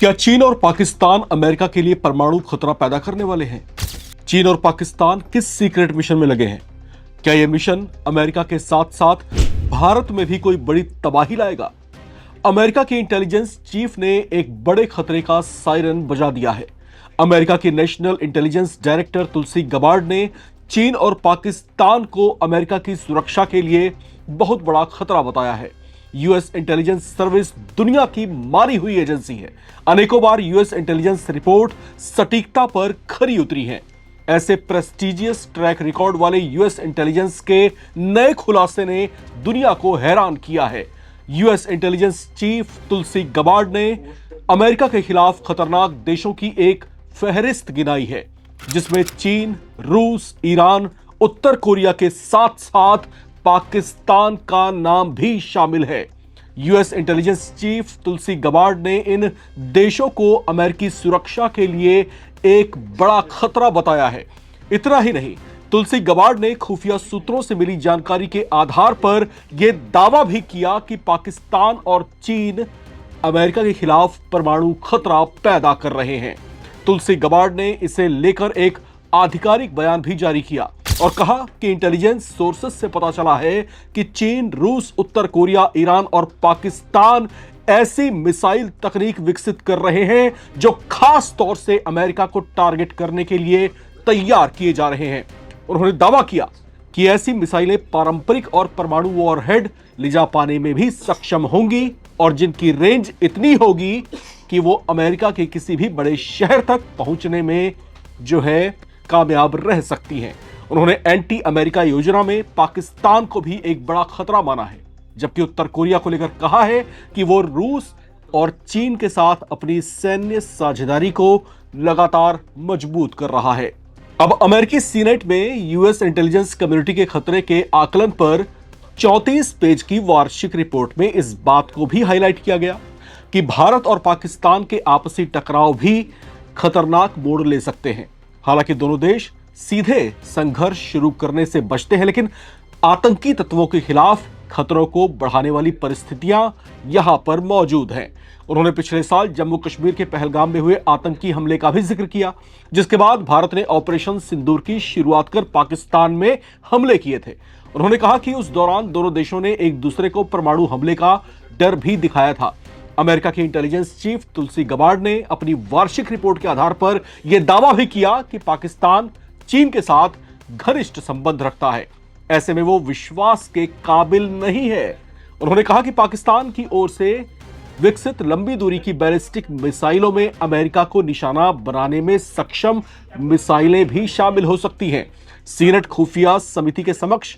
क्या चीन और पाकिस्तान अमेरिका के लिए परमाणु खतरा पैदा करने वाले हैं? चीन और पाकिस्तान किस सीक्रेट मिशन में लगे हैं? क्या यह मिशन अमेरिका के साथ साथ भारत में भी कोई बड़ी तबाही लाएगा? अमेरिका के इंटेलिजेंस चीफ ने एक बड़े खतरे का सायरन बजा दिया है। अमेरिका की नेशनल इंटेलिजेंस डायरेक्टर तुलसी गबार्ड ने चीन और पाकिस्तान को अमेरिका की सुरक्षा के लिए बहुत बड़ा खतरा बताया है। यूएस इंटेलिजेंस सर्विस दुनिया की मानी हुई एजेंसी है। अनेकों बार यूएस इंटेलिजेंस रिपोर्ट सटीकता पर खरी उतरी है। ऐसे प्रेस्टिजियस ट्रैक रिकॉर्ड वाले यूएस इंटेलिजेंस के नए खुलासे ने दुनिया को हैरान किया है। यूएस इंटेलिजेंस चीफ तुलसी गबार्ड ने अमेरिका के खिलाफ खतरनाक देशों की एक फहरिस्त गिनाई है, जिसमें चीन, रूस, ईरान, उत्तर कोरिया के साथ साथ पाकिस्तान का नाम भी शामिल है। यूएस इंटेलिजेंस चीफ तुलसी गबार्ड ने इन देशों को अमेरिकी सुरक्षा के लिए एक बड़ा खतरा बताया है। इतना ही नहीं, तुलसी गबार्ड ने खुफिया सूत्रों से मिली जानकारी के आधार पर यह दावा भी किया कि पाकिस्तान और चीन अमेरिका के खिलाफ परमाणु खतरा पैदा कर रहे हैं। तुलसी गबार्ड ने इसे लेकर एक आधिकारिक बयान भी जारी किया और कहा कि इंटेलिजेंस सोर्सेस से पता चला है कि चीन, रूस, उत्तर कोरिया, ईरान और पाकिस्तान ऐसी मिसाइल तकनीक विकसित कर रहे हैं जो खास तौर से अमेरिका को टारगेट करने के लिए तैयार किए जा रहे हैं। उन्होंने दावा किया कि ऐसी मिसाइलें पारंपरिक और परमाणु वॉरहेड ले जा पाने में भी सक्षम होंगी और जिनकी रेंज इतनी होगी कि वो अमेरिका के किसी भी बड़े शहर तक पहुंचने में जो है कामयाब रह सकती हैं। उन्होंने एंटी अमेरिका योजना में पाकिस्तान को भी एक बड़ा खतरा माना है, जबकि उत्तर कोरिया को लेकर कहा है कि वो रूस और चीन के साथ अपनी सैन्य साझेदारी को लगातार मजबूत कर रहा है। अब अमेरिकी सीनेट में यूएस इंटेलिजेंस कम्युनिटी के खतरे के आकलन पर 34 पेज की वार्षिक रिपोर्ट में इस बात को भी हाईलाइट किया गया कि भारत और पाकिस्तान के आपसी टकराव भी खतरनाक मोड़ ले सकते हैं। हालांकि दोनों देश सीधे संघर्ष शुरू करने से बचते हैं, लेकिन आतंकी तत्वों के खिलाफ खतरों को बढ़ाने वाली परिस्थितियां यहां पर मौजूद हैं। उन्होंने पिछले साल जम्मू कश्मीर के पहलगाम में हुए आतंकी हमले का भी जिक्र किया, जिसके बाद भारत ने ऑपरेशन सिंदूर की शुरुआत कर पाकिस्तान में हमले किए थे। उन्होंने कहा कि उस दौरान दोनों देशों ने एक दूसरे को परमाणु हमले का डर भी दिखाया था। अमेरिका की इंटेलिजेंस चीफ तुलसी गबार्ड ने अपनी वार्षिक रिपोर्ट के आधार पर यह दावा भी किया कि पाकिस्तान चीन के साथ घनिष्ठ संबंध रखता है, ऐसे में वो विश्वास के काबिल नहीं है। उन्होंने कहा कि पाकिस्तान की ओर से विकसित लंबी दूरी की बैलिस्टिक मिसाइलों में अमेरिका को निशाना बनाने में सक्षम मिसाइलें भी शामिल हो सकती हैं। सीनेट खुफिया समिति के समक्ष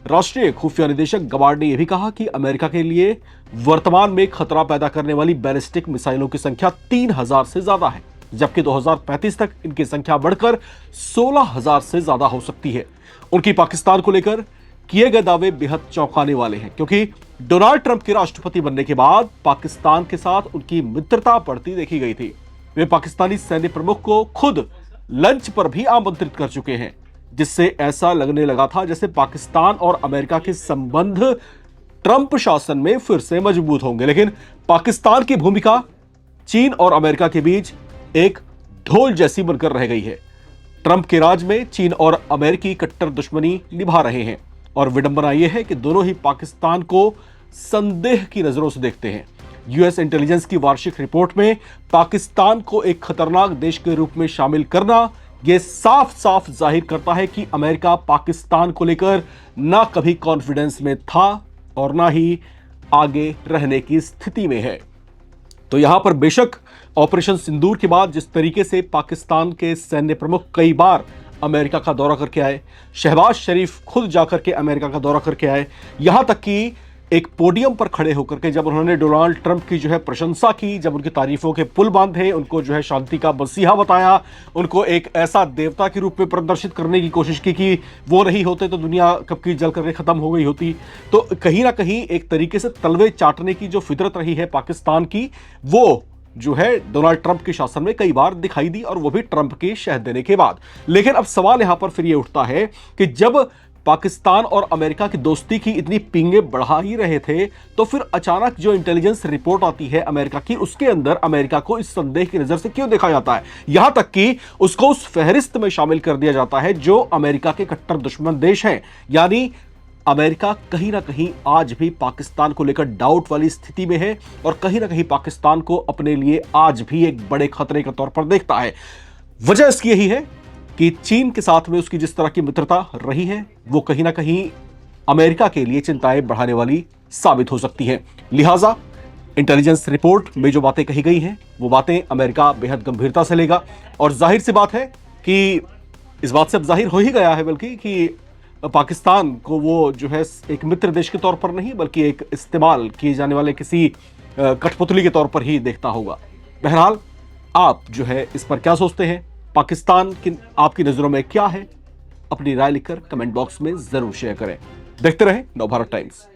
राष्ट्रीय खुफिया निदेशक गबार्ड ने यह भी कहा कि अमेरिका के लिए वर्तमान में खतरा पैदा करने वाली बैलिस्टिक मिसाइलों की संख्या 3000 से ज्यादा है, जबकि 2035 तक इनकी संख्या बढ़कर 16000 से ज्यादा हो सकती है। उनकी पाकिस्तान को लेकर किए गए दावे बेहद चौंकाने वाले हैं, क्योंकि डोनाल्ड ट्रंप के राष्ट्रपति बनने के बाद पाकिस्तान के साथ उनकी मित्रता बढ़ती देखी गई थी। वे पाकिस्तानी सैन्य प्रमुख को खुद लंच पर भी आमंत्रित कर चुके हैं, जिससे ऐसा लगने लगा था जैसे पाकिस्तान और अमेरिका के संबंध ट्रंप शासन में फिर से मजबूत होंगे। लेकिन पाकिस्तान की भूमिका चीन और अमेरिका के बीच एक ढोल जैसी बनकर रह गई है। ट्रंप के राज में चीन और अमेरिकी कट्टर दुश्मनी निभा रहे हैं और विडंबना यह है कि दोनों ही पाकिस्तान को संदेह की नजरों से देखते हैं। यूएस इंटेलिजेंस की वार्षिक रिपोर्ट में पाकिस्तान को एक खतरनाक देश के रूप में शामिल करना यह साफ साफ जाहिर करता है कि अमेरिका पाकिस्तान को लेकर ना कभी कॉन्फिडेंस में था और ना ही आगे रहने की स्थिति में है। तो यहां पर बेशक ऑपरेशन सिंदूर के बाद जिस तरीके से पाकिस्तान के सैन्य प्रमुख कई बार अमेरिका का दौरा करके आए, शहबाज शरीफ खुद जाकर के अमेरिका का दौरा करके आए, यहां तक कि एक पोडियम पर खड़े होकर के जब उन्होंने डोनाल्ड ट्रंप की जो है प्रशंसा की, जब उनकी तारीफों के पुल बांधे, उनको जो है शांति का मसीहा बताया, उनको एक ऐसा देवता के रूप में प्रदर्शित करने की कोशिश की कि वो नहीं होते तो दुनिया कब की जल करके खत्म हो गई होती। तो कहीं ना कहीं एक तरीके से तलवे चाटने की जो फितरत रही है पाकिस्तान की, वो जो है डोनाल्ड ट्रंप के शासन में कई बार दिखाई दी, और वो भी ट्रंप के शह देने के बाद। लेकिन अब सवाल यहां पर फिर ये उठता है कि जब पाकिस्तान और अमेरिका की दोस्ती की इतनी पींगे बढ़ा ही रहे थे, तो फिर अचानक जो इंटेलिजेंस रिपोर्ट आती है अमेरिका की, उसके अंदर अमेरिका को इस संदेह की नजर से क्यों देखा जाता है? यहां तक कि उसको उस फहरिस्त में शामिल कर दिया जाता है जो अमेरिका के कट्टर दुश्मन देश हैं। यानी अमेरिका कहीं ना कहीं आज भी पाकिस्तान को लेकर डाउट वाली स्थिति में है और कहीं ना कहीं पाकिस्तान को अपने लिए आज भी एक बड़े खतरे के तौर पर देखता है। वजह इसकी यही है कि चीन के साथ में उसकी जिस तरह की मित्रता रही है, वो कहीं ना कहीं अमेरिका के लिए चिंताएं बढ़ाने वाली साबित हो सकती है। लिहाजा इंटेलिजेंस रिपोर्ट में जो बातें कही गई हैं, वो बातें अमेरिका बेहद गंभीरता से लेगा। और जाहिर सी बात है कि इस बात से अब जाहिर हो ही गया है बल्कि कि पाकिस्तान को वो जो है एक मित्र देश के तौर पर नहीं, बल्कि एक इस्तेमाल किए जाने वाले किसी कठपुतली के तौर पर ही देखता होगा। बहरहाल, आप जो है इस पर क्या सोचते हैं? पाकिस्तान की आपकी नजरों में क्या है? अपनी राय लिखकर कमेंट बॉक्स में जरूर शेयर करें। देखते रहें नवभारत टाइम्स।